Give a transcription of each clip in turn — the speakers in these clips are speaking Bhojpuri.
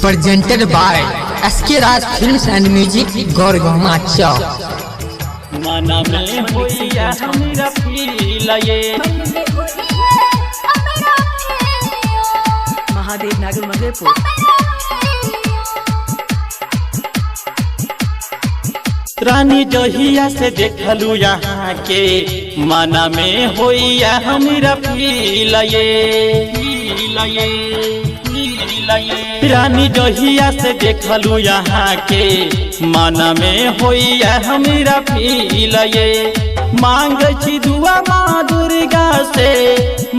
presented by SK Raj Films and Music Gorgoma Chowk। मना में होइया हमरा फील ये महादेव नागर मधेपुर। रानी जहिया से देखलू यहाँ के मना में होइया हमरा फील ये रानी जहिया से देखलू यहाँ के मना में होइया हमरा फील ये मांग छी दुआ माँ दुर्गा से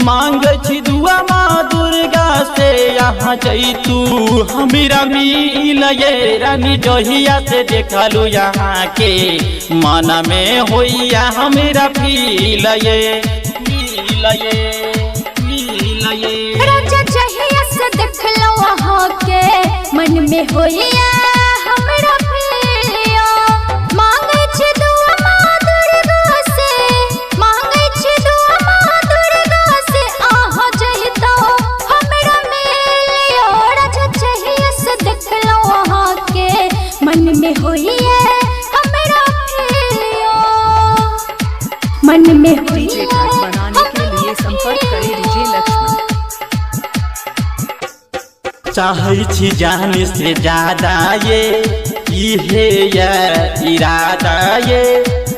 मांग छी दुआ माँ दुर्गा से यहाँ जैतू हमरा मिल ये रानी जहिया से देखलू यहाँ के मना में होइया हमरा फील ये राजा जहिया से देखलो वहाँ के मन में होइया हमरा फीलिया मांगे छी दुआ माँ दुर्गा से मांगे छी दुआ माँ दुर्गा से आहा जहितो हमरा मिलियो राजा जहिया से देखलो वहाँ के मन में होइया हमरा फीलिया मन में डीजे घाट बनाने के लिए संपर्क करें डीजे लक्ष्मण। चाहे छी जाने से ज्यादा ये इरादा ये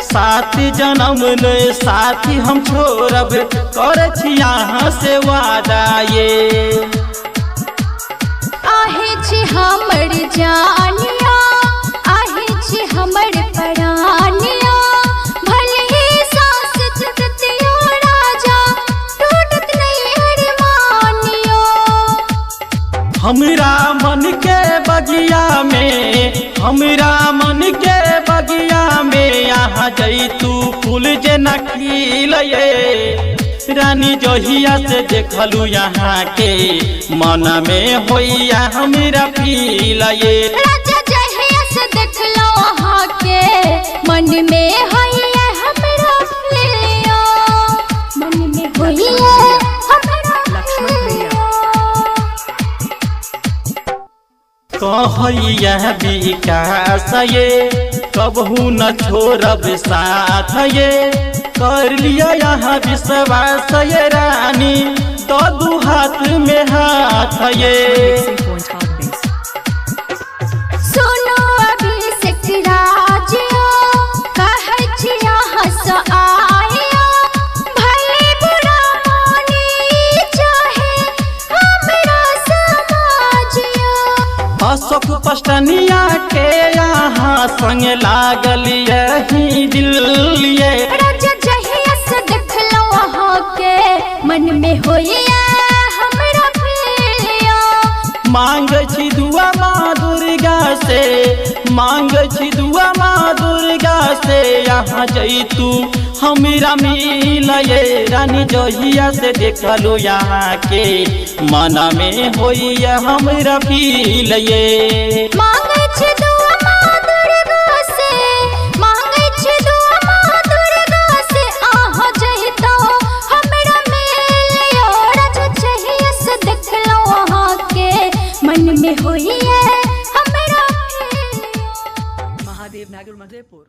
साथ जन्म ने साथी हम छोड़ब कर छी यहाँ से वादा ये आहे छी हमर जानिया आहे छी हमर परानिया भले ही सांस चुकतियो राजा टूटत नहीं अरमानियो हमरा मन के बगिया में यहाँ जैतू फूल जे न खिल ये रानी जहिया से देखलू यहाँ के मन में होइया हमरा फील ये राजा जहिया से देखलो वहाँ के मन में होइया हमरा फीलिया मन में होइया हमरा लक्ष्मण भैया। कहैया विकास ये कबहू न छोड़ब साथ ये कर लिया यहाँ विश्वास ये रानी तो दू हाथ में हाथ ये सुनो अभिषेक राजियो कहै छी यहाँ से आइयो भले बुरा मानी चाहे हमरा समाजियो अशोक पष्टनिया के यहाँ संग लागल यही दिल ये राजा जहिया से देखलो वहाँ के मन में होइया हमरा फीलिया मांग छी दुआ माँ दुर्गा से मांग छी दुआ माँ दुर्गा से यहाँ जैतू हमरा मिल ये रानी जहिया से देखलो यहाँ के मना में होइया हमरा फील ये मांगे छी दुआ माँ दुर्गा से मांगे छी दुआ माँ दुर्गा से आहा जहितो हमरा मिलियो राजा जहिया से देखलो वहाँ के मन में होइया हमरा फीलिया महादेव नागर मधेपुर।